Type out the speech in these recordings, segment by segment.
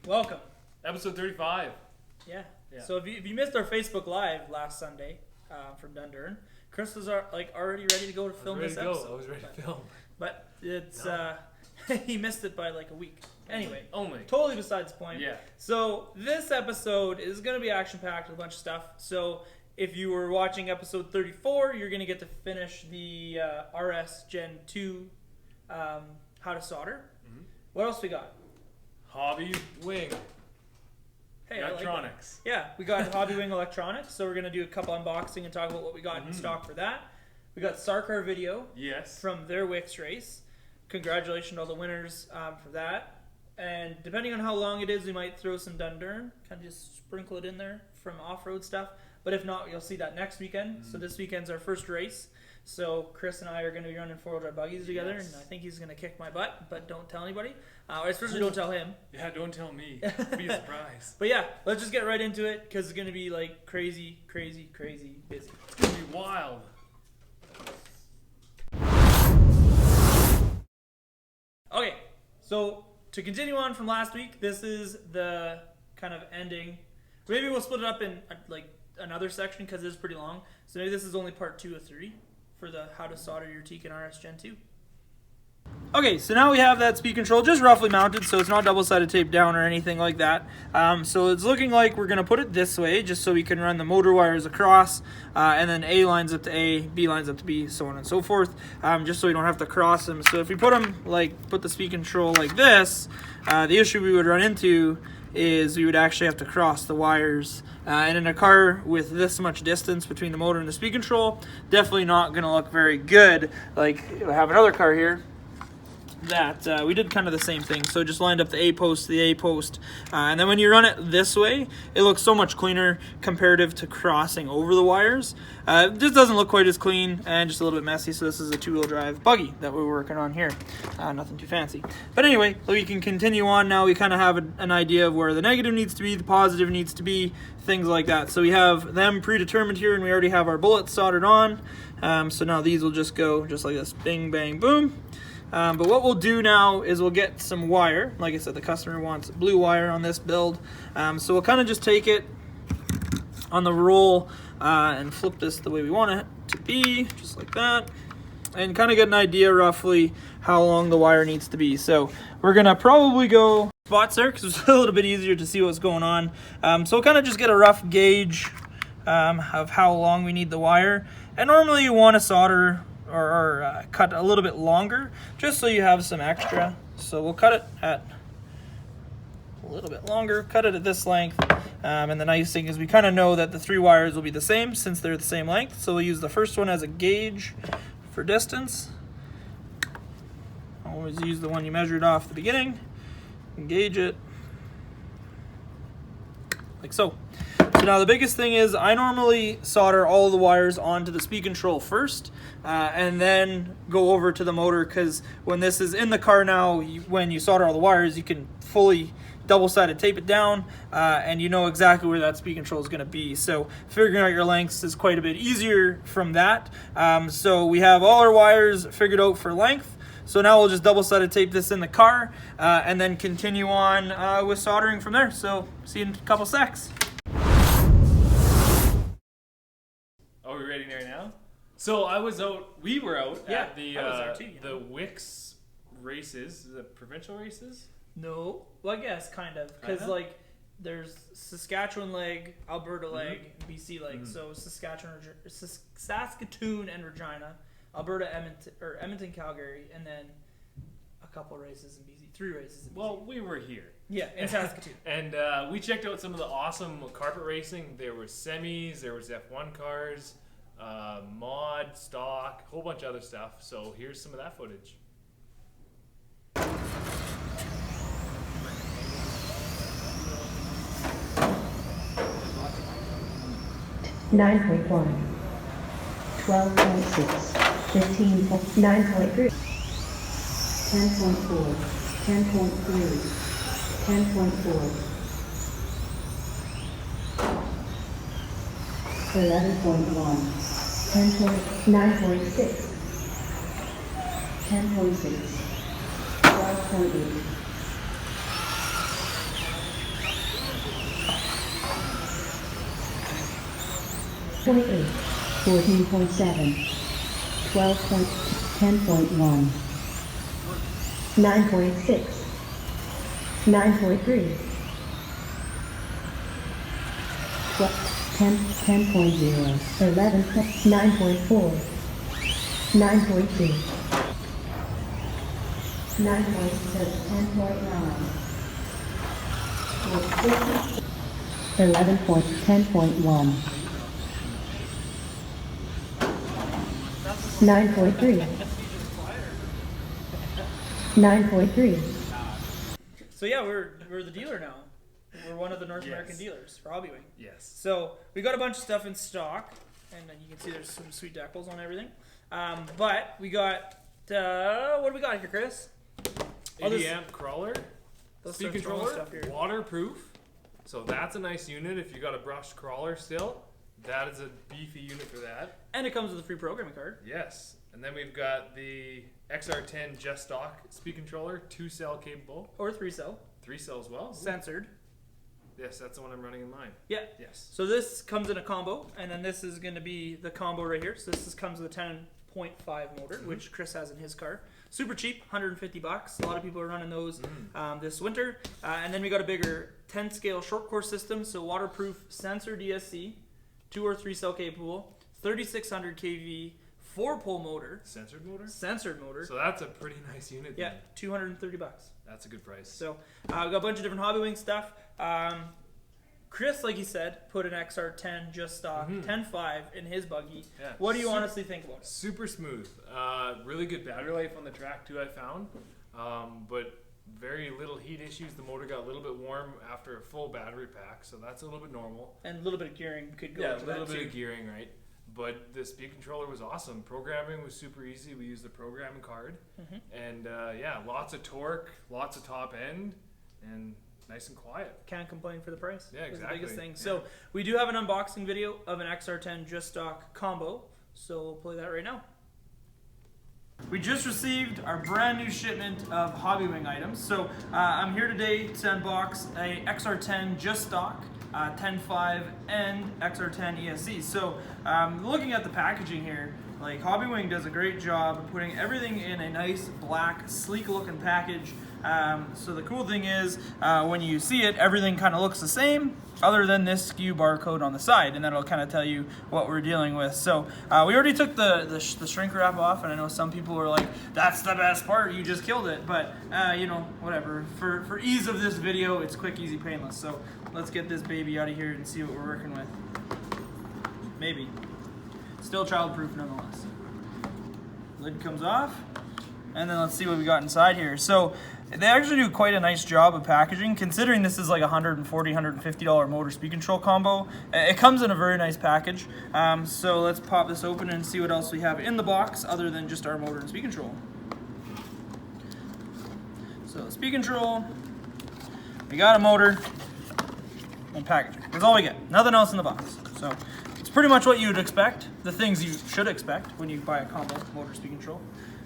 Welcome. Episode 35. Yeah. So if you missed our Facebook Live last Sunday from Dundurn, Chris was already ready to go to film this episode. I was ready to film. But it's he missed it by like a week. Anyway, only. Totally besides the point. Yeah. So this episode is going to be action-packed with a bunch of stuff. So if you were watching episode 34, you're going to get to finish the RS Gen 2 how to solder. Mm-hmm. What else we got? Hobbywing. Hey, electronics. Yeah, we got Hobbywing electronics, so we're going to do a couple unboxing and talk about what we got in stock for that. We got Sarcar video from their Wix race. Congratulations to all the winners for that. And depending on how long it is, we might throw some Dundurn, kind of just sprinkle it in there from off-road stuff. But if not, you'll see that next weekend. So this weekend's our first race. So Chris and I are going to be running four-wheel drive buggies together, and I think he's going to kick my butt, but don't tell anybody. Or especially don't tell him. Yeah, don't tell me. It'll be a surprise. But yeah, let's just get right into it, because it's going to be like crazy, crazy, crazy busy. It's going to be wild. Okay, so to continue on from last week, this is the kind of ending. Maybe we'll split it up in like another section because it's pretty long. So maybe this is only part 2 of 3 for the how to solder your Tekin RS Gen 2. Okay, so now we have that speed control just roughly mounted, so it's not double-sided tape down or anything like that. So it's looking like we're going to put it this way just so we can run the motor wires across, and then A lines up to A, B lines up to B, so on and so forth, just so we don't have to cross them. So if we put them, put the speed control like this, the issue we would run into is we would actually have to cross the wires. And in a car with this much distance between the motor and the speed control, definitely not going to look very good. Like, I have another car here that we did kind of the same thing. So just lined up the A post to the A post. And then when you run it this way, it looks so much cleaner comparative to crossing over the wires. It just doesn't look quite as clean and just a little bit messy. So this is a 2-wheel drive buggy that we're working on here. Nothing too fancy. But anyway, we can continue on now. We kind of have an idea of where the negative needs to be, the positive needs to be, things like that. So we have them predetermined here, and we already have our bullets soldered on. So now these will just go just like this, bing, bang, boom. But what we'll do now is we'll get some wire. Like I said, the customer wants blue wire on this build. So we'll kind of just take it on the roll and flip this the way we want it to be, just like that. And kind of get an idea roughly how long the wire needs to be. So we're going to probably go spots there because it's a little bit easier to see what's going on. So we'll kind of just get a rough gauge of how long we need the wire. And normally you want to solder or cut a little bit longer just so you have some extra. So we'll cut it at a little bit longer, cut it at this length. And the nice thing is we kind of know that the 3 wires will be the same since they're the same length. So we'll use the first one as a gauge for distance. Always use the one you measured off the beginning and gauge it like so. So now the biggest thing is I normally solder all the wires onto the speed control first and then go over to the motor, because when this is in the car now, when you solder all the wires, you can fully double-sided tape it down and you know exactly where that speed control is going to be. So figuring out your lengths is quite a bit easier from that. So we have all our wires figured out for length. So now we'll just double-sided tape this in the car and then continue on with soldering from there. So see you in a couple secs. Are we ready right now? So we were out at the Wix races, the provincial races? No, well I guess kind of, because there's Saskatchewan leg, Alberta leg, BC leg. So Saskatoon and Regina, Alberta, Edmonton, Calgary, and then a couple races in BC, 3 races in BC. Well, we were here. Yeah, in Saskatoon. And we checked out some of the awesome carpet racing. There were semis, there was F1 cars, mod, stock, a whole bunch of other stuff. So here's some of that footage. 9.1, 12.6, 15, 9.3, 10.4, 10.3, 10.4, 11.1, 9.6, 10.6, 12.8, 14.8, 14.7, 12.10.1, 9.6, 9.3, 10, 10.0, 11, 9.4, 9.2, 9.6, 10.9, 11.10.1, 9.3, 9.3. So yeah, we're the dealer now. We're one of the North Yes. American dealers for Hobbywing. Yes. So we got a bunch of stuff in stock, and you can see there's some sweet decals on everything. But we got what do we got here, Chris? 80 amp crawler, Let's speed start throwing controller, stuff here. waterproof. So that's a nice unit if you got a brushed crawler still. That is a beefy unit for that. And it comes with a free programming card. Yes. And then we've got the XR10 Justock speed controller, 2-cell capable, Or 3-cell, 3-cell as well. censored. Yes, that's the one I'm running in mine. Yeah. Yes. So this comes in a combo, and then this is going to be the combo right here. So this comes with a 10.5 motor, which Chris has in his car. Super cheap, $150. A lot of people are running those this winter. And then we got a bigger 10-scale short course system, so waterproof sensor DSC, 2 or 3-cell capable, 3600 kV, 4-pole motor, Censored motor? censored motor. So that's a pretty nice unit. Yeah, Then. $230. That's a good price. So we got a bunch of different Hobbywing stuff. Chris, like he said, put an XR10 Justock 10.5 in his buggy. Yeah. What do you honestly think about it? Super smooth. Really good battery life on the track too, I found. But very little heat issues. The motor got a little bit warm after a full battery pack, so that's a little bit normal. And a little bit of gearing could go Yeah, a into little that bit too. of gearing, right? But the speed controller was awesome. Programming was super easy. We used the programming card. And yeah, lots of torque, lots of top end, and nice and quiet. Can't complain for the price. Yeah, Is exactly. the biggest thing. Yeah. So we do have an unboxing video of an XR10 Justock combo. So we'll play that right now. We just received our brand new shipment of Hobbywing items. So I'm here today to unbox a XR10 Justock 10.5 and XR10 ESC. So looking at the packaging here, like Hobbywing does a great job of putting everything in a nice black, sleek looking package. So the cool thing is when you see it, everything kind of looks the same other than this SKU barcode on the side, and that'll kind of tell you what we're dealing with. So we already took the shrink wrap off, and I know some people were like, that's the best part, you just killed it. But you know, whatever. For ease of this video, it's quick, easy, painless. So let's get this baby out of here and see what we're working with. Maybe. Still childproof nonetheless. Lid comes off, and then let's see what we got inside here. So they actually do quite a nice job of packaging, considering this is like a $140, $150 motor speed control combo. It comes in a very nice package. So let's pop this open and see what else we have in the box other than just our motor and speed control. So speed control, we got a motor and packaging. That's all we get. Nothing else in the box. So it's pretty much what you would expect, the things you should expect when you buy a combo motor speed control.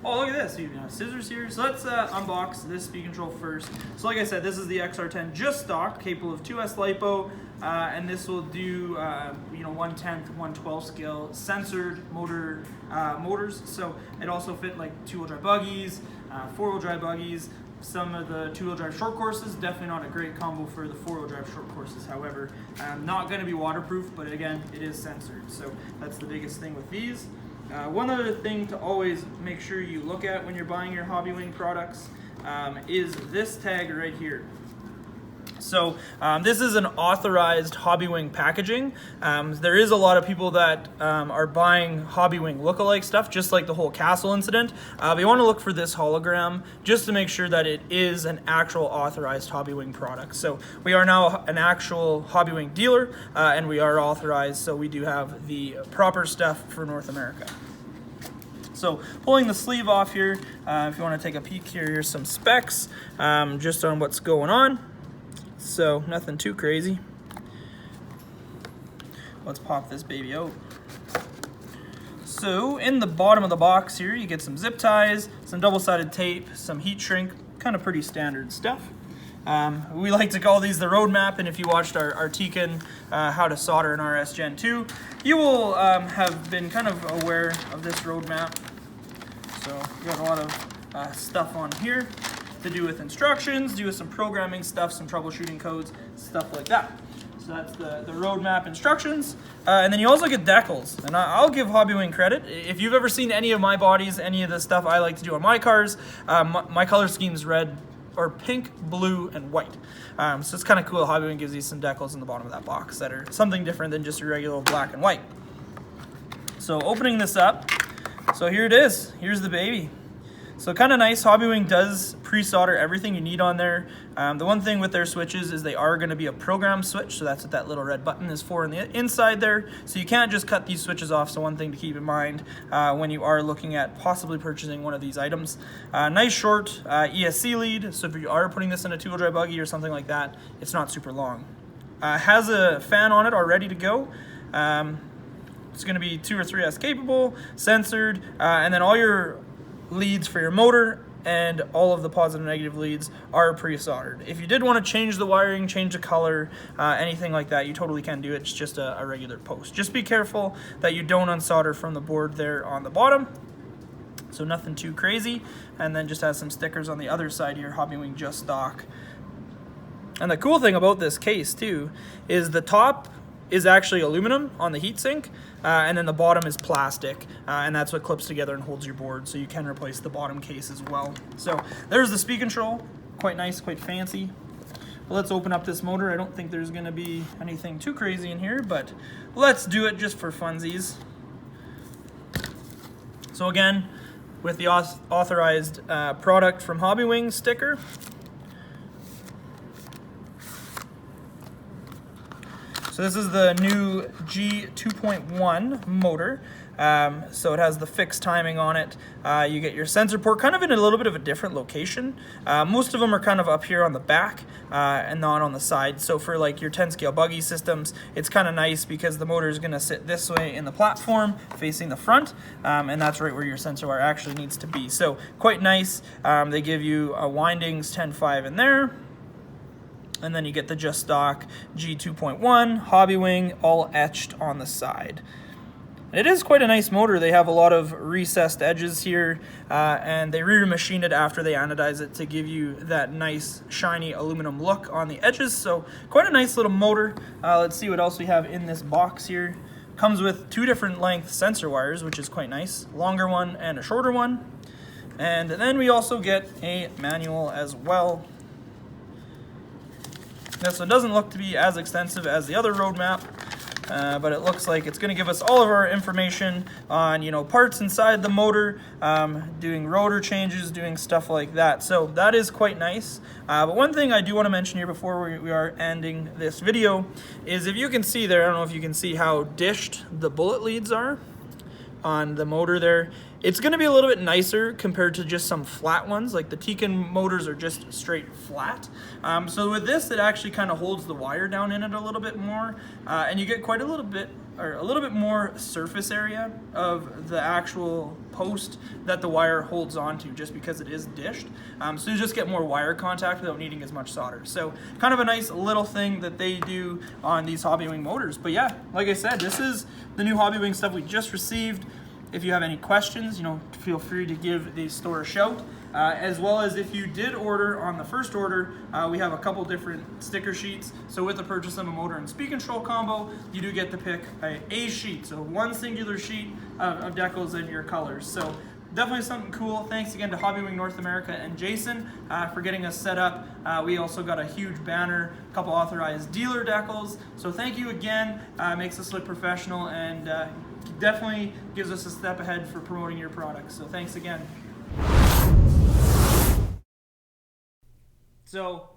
Oh, look at this. You have scissors here. So let's unbox this speed control first. So like I said, this is the XR10 Justock, capable of 2S LiPo, and this will do 1/10, 1/12 scale censored motors. So it also fit like 2-wheel drive buggies, 4-wheel drive buggies. Some of the 2-wheel drive short courses, definitely not a great combo for the 4-wheel drive short courses. However, not going to be waterproof, but again, it is censored. So that's the biggest thing with these. One other thing to always make sure you look at when you're buying your Hobbywing products is this tag right here. So this is an authorized Hobbywing packaging. There is a lot of people that are buying Hobbywing lookalike stuff, just like the whole Castle incident. But you want to look for this hologram just to make sure that it is an actual authorized Hobbywing product. So we are now an actual Hobbywing dealer, and we are authorized, so we do have the proper stuff for North America. So pulling the sleeve off here, if you want to take a peek here, here's some specs just on what's going on. So nothing too crazy. Let's pop this baby out. So in the bottom of the box here, you get some zip ties, some double-sided tape, some heat shrink, kind of pretty standard stuff. We like to call these the roadmap, and if you watched our Tekin how to solder an RS Gen 2, you will have been kind of aware of this roadmap. So we got a lot of stuff on here to do with instructions, do with some programming stuff, some troubleshooting codes, stuff like that. So that's the roadmap instructions. And then you also get decals. And I'll give Hobbywing credit. If you've ever seen any of my bodies, any of the stuff I like to do on my cars, my color scheme is red or pink, blue, and white. So it's kind of cool. Hobbywing gives you some decals in the bottom of that box that are something different than just your regular black and white. So opening this up, so here it is. Here's the baby. So kind of nice. Hobbywing does pre-solder everything you need on there. The one thing with their switches is they are going to be a program switch, so that's what that little red button is for in the inside there. So you can't just cut these switches off, so one thing to keep in mind when you are looking at possibly purchasing one of these items. Nice short ESC lead, so if you are putting this in a two-wheel drive buggy or something like that, it's not super long. Has a fan on it already to go. It's going to be 2 or 3S capable, censored, and then all your leads for your motor and all of the positive and negative leads are pre-soldered. If you did want to change the wiring, change the color, anything like that, you totally can do it. It's just a regular post. Just be careful that you don't unsolder from the board there on the bottom. So nothing too crazy. And then just has some stickers on the other side here, Hobbywing Justock. And the cool thing about this case too is the top is actually aluminum on the heatsink, and then the bottom is plastic, and that's what clips together and holds your board, so you can replace the bottom case as well. So there's the speed control, quite nice, quite fancy. Well, let's open up this motor. I don't think there's going to be anything too crazy in here, but let's do it just for funsies. So again, with the authorized product from Hobbywing sticker. So this is the new G2.1 motor. So it has the fixed timing on it. You get your sensor port kind of in a little bit of a different location. Most of them are kind of up here on the back and not on the side. So for like your 10 scale buggy systems, it's kind of nice because the motor is going to sit this way in the platform facing the front, and that's right where your sensor wire actually needs to be. So quite nice. They give you a windings 10.5 in there. And then you get the Justock G2.1, Hobbywing, all etched on the side. It is quite a nice motor. They have a lot of recessed edges here, and they re-machine it after they anodize it to give you that nice shiny aluminum look on the edges. So quite a nice little motor. Let's see what else we have in this box here. Comes with 2 different length sensor wires, which is quite nice. Longer one and a shorter one. And then we also get a manual as well. This one doesn't look to be as extensive as the other roadmap, but it looks like it's going to give us all of our information on, you know, parts inside the motor, doing rotor changes, doing stuff like that. So that is quite nice. But one thing I do want to mention here before we are ending this video is, if you can see there, I don't know if you can see how dished the bullet leads are on the motor there. It's going to be a little bit nicer compared to just some flat ones. Like the Tekin motors are just straight flat. So with this, it actually kind of holds the wire down in it a little bit more, and you get quite a little bit more surface area of the actual post that the wire holds onto, just because it is dished. So you just get more wire contact without needing as much solder. So kind of a nice little thing that they do on these Hobbywing motors. But yeah, like I said, this is the new Hobbywing stuff we just received. If you have any questions, you know, feel free to give the store a shout. As well as if you did order on the first order, we have a couple different sticker sheets. So with the purchase of a motor and speed control combo, you do get to pick a sheet. So one singular sheet of decals in your colors. So definitely something cool. Thanks again to Hobbywing North America and Jason for getting us set up. We also got a huge banner, a couple authorized dealer decals. So thank you again. Makes us look professional, and definitely gives us a step ahead for promoting your products. So thanks again. So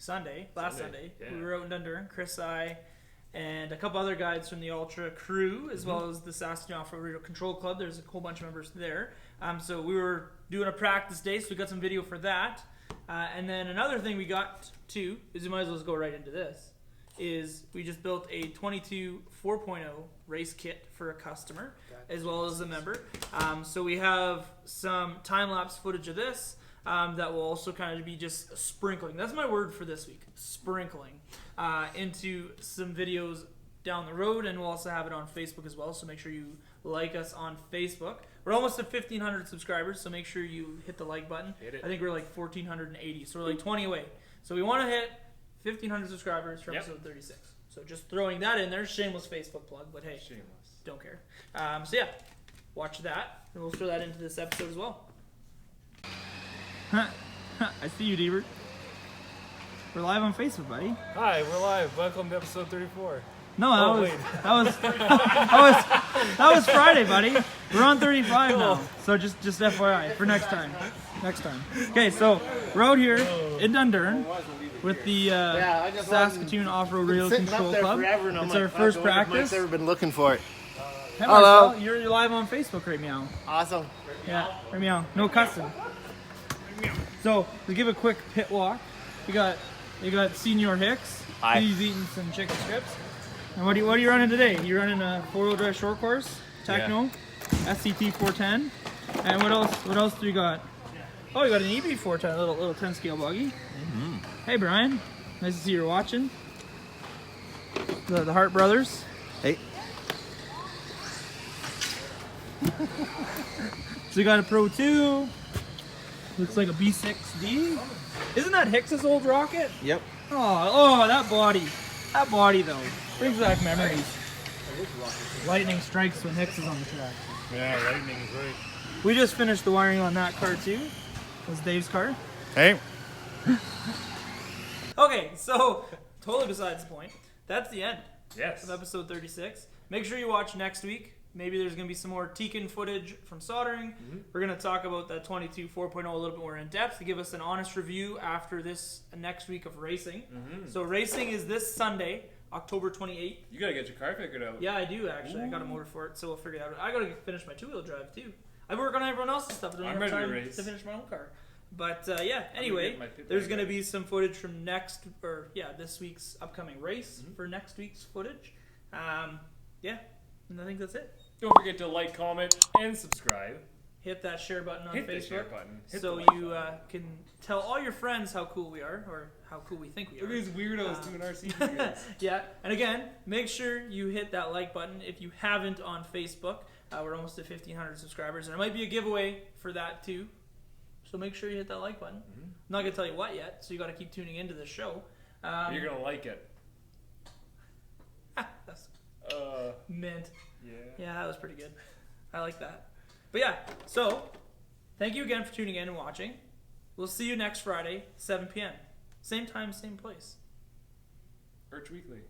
last Sunday, yeah. We were out in Dundurn, Chris, I, and a couple other guides from the Ultra crew, as well as the Saskatoon Off-Road Control Club. There's a whole bunch of members there. So we were doing a practice day, so we got some video for that. And then another thing we got to, is we might as well just go right into this, is we just built a 22 4.0 race kit for a customer, as well as a member. So we have some time-lapse footage of this. that will also kind of be just sprinkling. That's my word for this week, sprinkling, into some videos down the road, and we'll also have it on Facebook as well, so make sure you like us on Facebook. We're almost at 1,500 subscribers, so make sure you hit the like button. Hit it. I think we're like 1,480, so we're like 20 away. So we want to hit 1,500 subscribers for episode 36. So just throwing that in there, shameless Facebook plug, but hey, Shameless. don't care. So yeah, watch that, and we'll throw that into this episode as well. I see you, Deebert. We're live on Facebook, buddy. Hi, we're live. Welcome to episode 34. No, Oh, that was Friday, buddy. We're on 35 now, so just FYI for next time. Okay, so we're out here in Dundurn with the Saskatoon Off-Road Radio Control Club. It's our first practice. I've been looking for it. Hey, Hello. Marcel, you're live on Facebook right meow. Awesome. Yeah, right meow. No cussing. So to give a quick pit walk, you got Senior Hicks. Hi. He's eating some chicken strips. And what are you running today? You running a 4-wheel drive short course, Techno, SCT 410, and what else do you got? Oh, you got an EB 410, a little 10 scale buggy. Mm-hmm. Hey Brian, nice to see you're watching. The Hart brothers. Hey. So you got a Pro 2. Looks like a B6D. Isn't that Hicks's old rocket? Yep. Oh, that body. That body though. Brings back memories. Lightning strikes when Hicks is on the track. Yeah, lightning is right. We just finished the wiring on that car too. It was Dave's car. Hey. Okay, so totally besides the point. That's the end Yes. of episode 36. Make sure you watch next week. Maybe there's going to be some more Tekin footage from soldering. We're going to talk about that 22 4.0 a little bit more in depth to give us an honest review after this next week of racing. So racing is this Sunday, October 28th. You gotta get your car figured out. Yeah, I do actually. I got a motor for it, so we'll figure it out. I got to finish my 2-wheel drive too. I work on everyone else's stuff. I don't I'm have ready to time race. to finish my own car. But yeah, anyway, get my pit there's bag going to out. be some footage from this week's upcoming race for next week's footage. Yeah, and I think that's it. Don't forget to like, comment, and subscribe. Hit that share button on Hit the Facebook share button. Hit so the like you button. can tell all your friends how cool we are, or how cool we think we Look are. at these weirdos doing RC videos. Yeah, and again, make sure you hit that like button if you haven't on Facebook. We're almost at 1,500 subscribers, and there might be a giveaway for that too. So make sure you hit that like button. I'm not gonna tell you what yet, so you got to keep tuning into the show. You're gonna like it. That's Yeah. mint. Yeah, that was pretty good. I like that. But yeah, so thank you again for tuning in and watching. We'll see you next Friday, 7 p.m. Same time, same place. Urch Weekly.